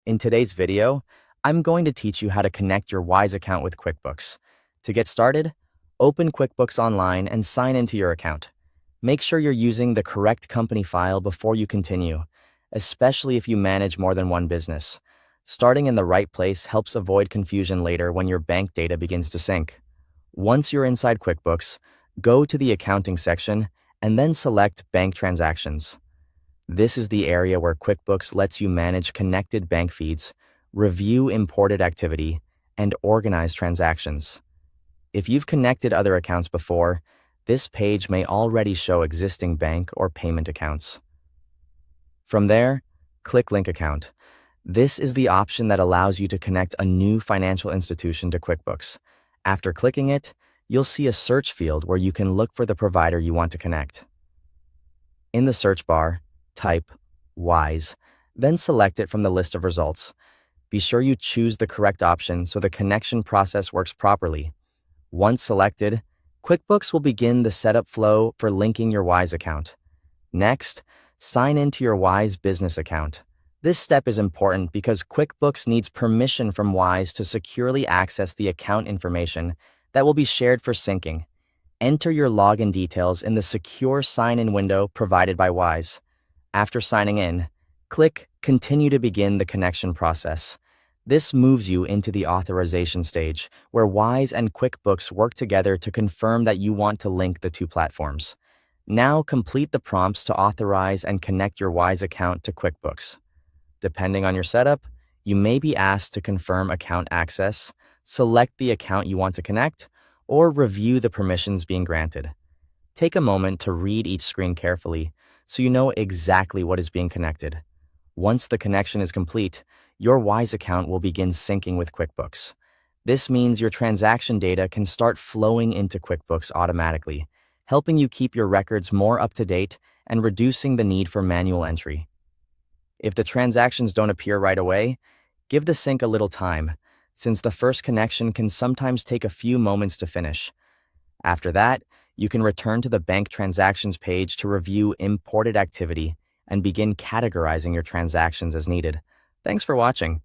In today's video, I'm going to teach you how to connect your Wise account with QuickBooks. To get started, open QuickBooks online and sign into your account. Make sure you're using the correct company file before you continue, especially if you manage more than one business. Starting in the right place helps avoid confusion later when your bank data begins to sync. Once you're inside QuickBooks, go to the Accounting section and then select Bank Transactions. This is the area where QuickBooks lets you manage connected bank feeds, review imported activity, and organize transactions. If you've connected other accounts before, this page may already show existing bank or payment accounts. From there, click Link Account. This is the option that allows you to connect a new financial institution to QuickBooks. After clicking it, you'll see a search field where you can look for the provider you want to connect. In the search bar, type Wise, then select it from the list of results. Be sure you choose the correct option so the connection process works properly. Once selected, QuickBooks will begin the setup flow for linking your Wise account. Next, sign into your Wise business account. This step is important because QuickBooks needs permission from Wise to securely access the account information that will be shared for syncing. Enter your login details in the secure sign-in window provided by Wise. After signing in, click Continue to begin the connection process. This moves you into the authorization stage, where Wise and QuickBooks work together to confirm that you want to link the two platforms. Now complete the prompts to authorize and connect your Wise account to QuickBooks. Depending on your setup, you may be asked to confirm account access, select the account you want to connect, or review the permissions being granted. Take a moment to read each screen carefully so you know exactly what is being connected. Once the connection is complete, your Wise account will begin syncing with QuickBooks. This means your transaction data can start flowing into QuickBooks automatically, helping you keep your records more up to date and reducing the need for manual entry. If the transactions don't appear right away, give the sync a little time, since the first connection can sometimes take a few moments to finish. After that, you can return to the bank transactions page to review imported activity and begin categorizing your transactions as needed. Thanks for watching.